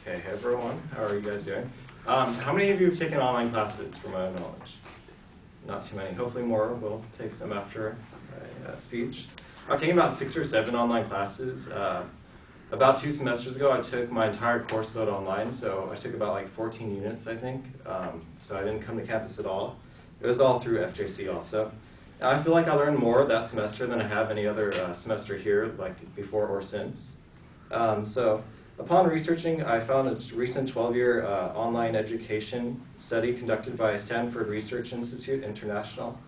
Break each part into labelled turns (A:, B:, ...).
A: Okay, hey everyone, how are you guys doing? How many of you have taken online classes, from my own knowledge? Not too many. Hopefully more. We'll take some after my speech. I've taken about 6 or 7 online classes. About 2 semesters ago, I took my entire course load online, so I took about like 14 units, I think. So I didn't come to campus at all. It was all through FJC also. And I feel like I learned more that semester than I have any other semester here, like before or since. So upon researching, I found a recent 12-year online education study conducted by Stanford Research Institute International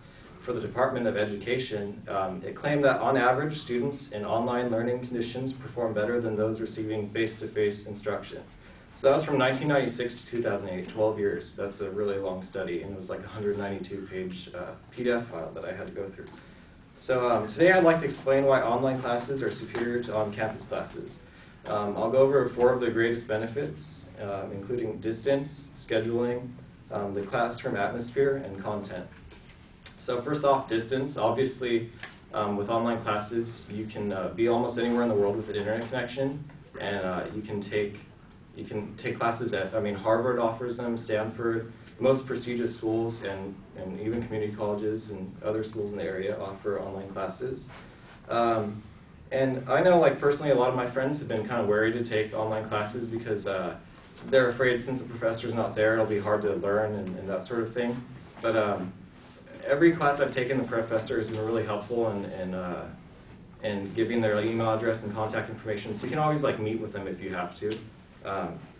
A: for the Department of Education. It claimed that on average, students in online learning conditions perform better than those receiving face-to-face instruction. So that was from 1996 to 2008, 12 years. That's a really long study, and it was like a 192-page PDF file that I had to go through. So today I'd like to explain why online classes are superior to on-campus classes. I'll go over 4 of the greatest benefits, including distance, scheduling, the classroom atmosphere, and content. So first off, distance. Obviously, with online classes, you can be almost anywhere in the world with an internet connection, and you can take classes at, Harvard offers them, Stanford, most prestigious schools, and even community colleges and other schools in the area offer online classes. And I know, personally, a lot of my friends have been kind of wary to take online classes because they're afraid since the professor's not there, it'll be hard to learn and that sort of thing. But every class I've taken, the professor has been really helpful in giving their email address and contact information. So you can always meet with them if you have to.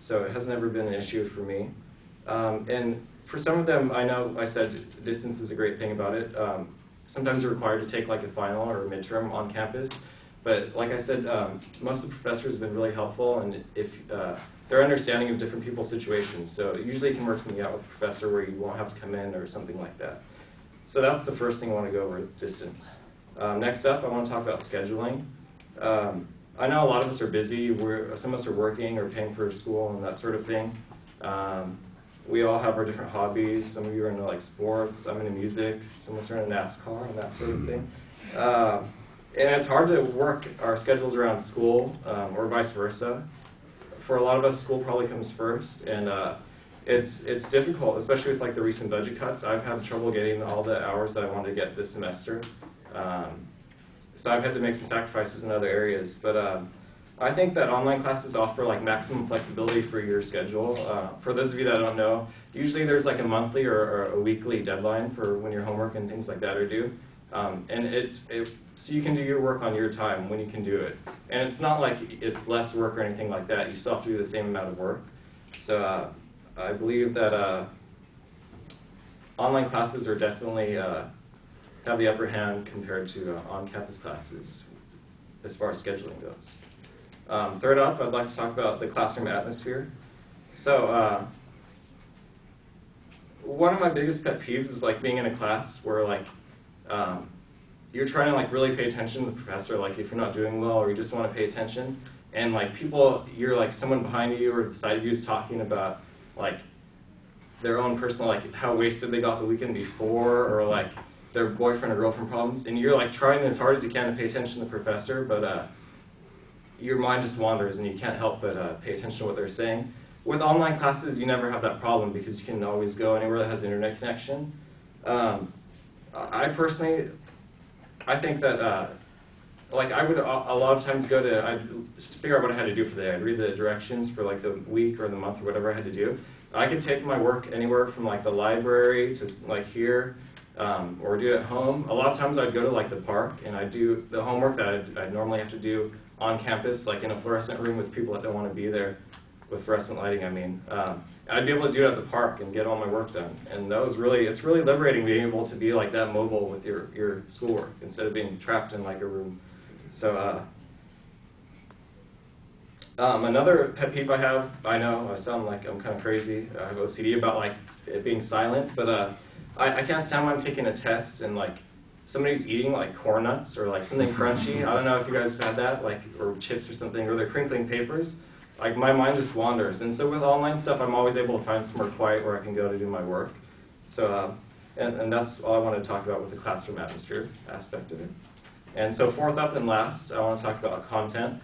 A: So it has never been an issue for me. And for some of them, I know I said distance is a great thing about it. Sometimes you're required to take a final or a midterm on campus. But like I said, most of the professors have been really helpful, and if they're understanding of different people's situations. So usually you can work something out with the professor where you won't have to come in or something like that. So that's the first thing I want to go over, distance. Next up, I want to talk about scheduling. I know a lot of us are busy. Some of us are working or paying for school and that sort of thing. We all have our different hobbies. Some of you are into sports. I'm into music. Some of us are into NASCAR and that sort of thing. And it's hard to work our schedules around school or vice versa. For a lot of us, school probably comes first, and it's difficult, especially with the recent budget cuts. I've had trouble getting all the hours that I wanted to get this semester. So I've had to make some sacrifices in other areas. But I think that online classes offer maximum flexibility for your schedule. For those of you that don't know, usually there's a monthly or a weekly deadline for when your homework and things like that are due. And so you can do your work on your time when you can do it. And it's not like it's less work or anything like that. You still have to do the same amount of work. So I believe that online classes are definitely have the upper hand compared to on-campus classes as far as scheduling goes. Third up, I'd like to talk about the classroom atmosphere. So one of my biggest pet peeves is being in a class where you're trying to really pay attention to the professor, if you're not doing well or you just want to pay attention, and you're someone behind you or beside you is talking about their own personal, how wasted they got the weekend before, or their boyfriend or girlfriend problems, and you're trying as hard as you can to pay attention to the professor, but your mind just wanders and you can't help but pay attention to what they're saying. With online classes, you never have that problem because you can always go anywhere that has an internet connection. I think that, I would a lot of times I'd figure out what I had to do for the day. I'd read the directions for the week or the month or whatever I had to do. I could take my work anywhere from the library to here, or do it at home. A lot of times I'd go to the park and I'd do the homework that I'd normally have to do on campus, in a fluorescent room with people that don't want to be there, with fluorescent lighting, I'd be able to do it at the park and get all my work done. And that was it's really liberating being able to be that mobile with your schoolwork instead of being trapped in a room. So another pet peeve I have, I know I sound like I'm kind of crazy, I have OCD about it being silent, but I can't stand when I'm taking a test and somebody's eating corn nuts or something crunchy. I don't know if you guys have had that, or chips or something, or they're crinkling papers. My mind just wanders. And so with online stuff, I'm always able to find somewhere quiet where I can go to do my work. So, and that's all I want to talk about with the classroom atmosphere aspect of it. And so fourth up and last, I want to talk about content.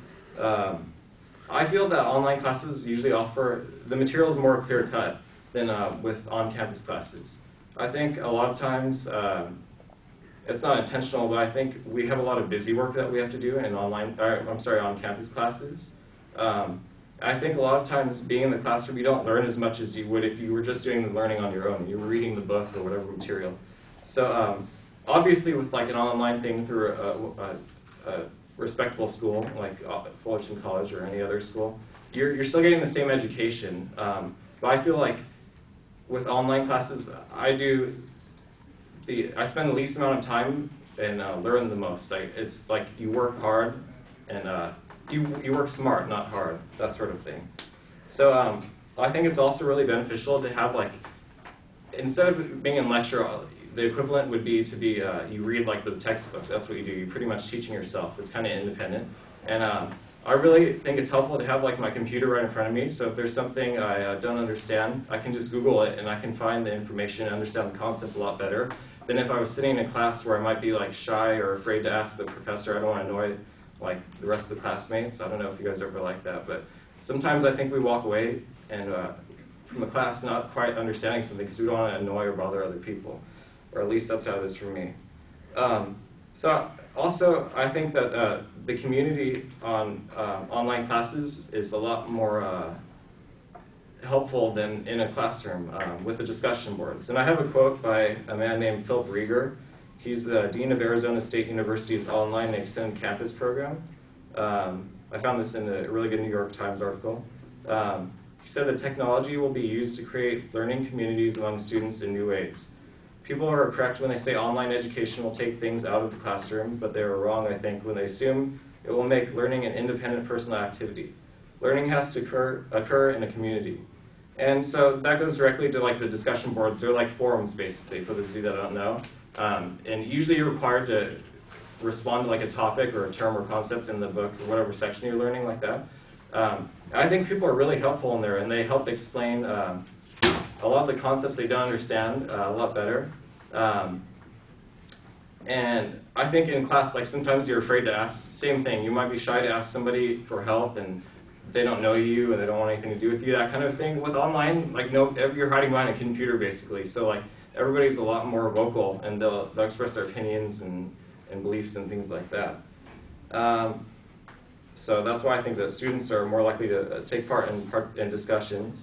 A: I feel that online classes usually offer, the material is more clear-cut than with on-campus classes. I think a lot of times, it's not intentional, but I think we have a lot of busy work that we have to do in on-campus classes. I think a lot of times being in the classroom, you don't learn as much as you would if you were just doing the learning on your own. You were reading the book or whatever material. So obviously with like an online thing through a respectable school, like Fullerton College or any other school, you're still getting the same education. But I feel like with online classes, I spend the least amount of time and learn the most. It's like you work hard and you work smart, not hard, that sort of thing. So I think it's also really beneficial to have, like, instead of being in lecture, the equivalent would be to be, you read like the textbook. That's what you do. You're pretty much teaching yourself. It's kind of independent. And I really think it's helpful to have like my computer right in front of me. So if there's something I don't understand, I can just Google it and I can find the information and understand the concept a lot better than if I was sitting in a class where I might be like shy or afraid to ask the professor. I don't want to annoy like the rest of the classmates. I don't know if you guys are ever like that, but sometimes I think we walk away and from the class not quite understanding something because we don't want to annoy or bother other people, or at least that's how it is for me. So also, I think that the community on online classes is a lot more helpful than in a classroom with the discussion boards. And I have a quote by a man named Philip Rieger. He's the Dean of Arizona State University's Online and Extended Campus Program. I found this in a really good New York Times article. He said that technology will be used to create learning communities among students in new ways. People are correct when they say online education will take things out of the classroom, but they are wrong, I think, when they assume it will make learning an independent personal activity. Learning has to occur in a community. And so that goes directly to like the discussion boards. They're like forums, basically, for those of you that don't know. And usually you're required to respond to like a topic or a term or concept in the book or whatever section you're learning, like that. I think people are really helpful in there, and they help explain a lot of the concepts they don't understand a lot better. And I think in class, like sometimes you're afraid to ask, same thing, you might be shy to ask somebody for help and they don't know you and they don't want anything to do with you, that kind of thing. With online, like you're hiding behind a computer basically, so like everybody's a lot more vocal and they'll express their opinions and beliefs and things like that. So that's why I think that students are more likely to take part in discussions.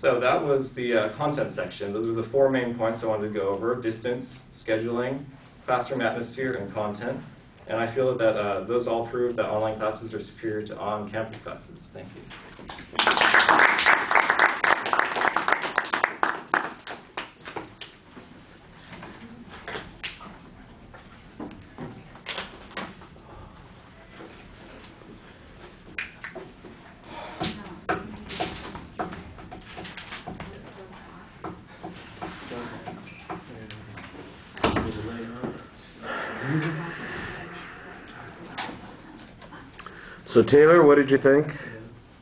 A: So that was the content section. Those are the 4 main points I wanted to go over: distance, scheduling, classroom atmosphere, and content. And I feel that those all prove that online classes are superior to on-campus classes. Thank you.
B: So Taylor, what did you think?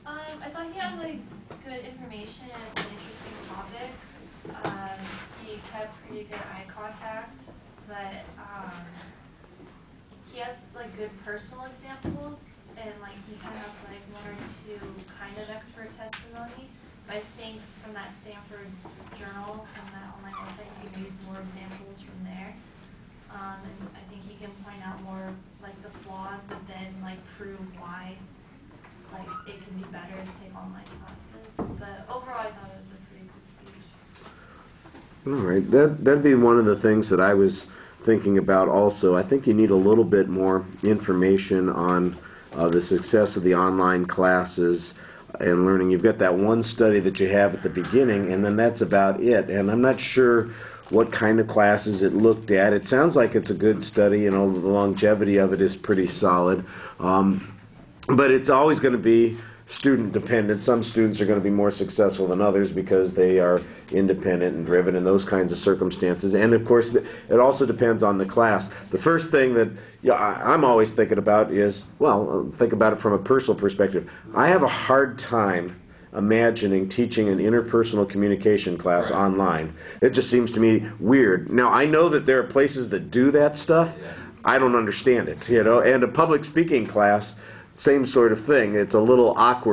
C: I thought he had like good information and interesting topics. He kept pretty good eye contact, but he has like good personal examples, and like he kind of like 1 or 2 kind of expert testimony. But I think from that Stanford journal, from that online website, you can use more examples from there. And I think he can point out more like the flaws, but then like prove why like it can be better to take online classes. But overall, I thought it was a pretty good speech.
B: All right, that'd be one of the things that I was thinking about also. I think you need a little bit more information on the success of the online classes and learning. You've got that one study that you have at the beginning, and then that's about it. And I'm not sure what kind of classes it looked at. It sounds like it's a good study. You know, the longevity of it is pretty solid. But it's always going to be student dependent. Some students are going to be more successful than others because they are independent and driven in those kinds of circumstances. And of course, it also depends on the class. The first thing that I'm always thinking about is, well, think about it from a personal perspective. I have a hard time imagining teaching an interpersonal communication class online. It just seems to me weird. Now, I know that there are places that do that stuff. I don't understand it, you know. And a public speaking class same sort of thing. It's a little awkward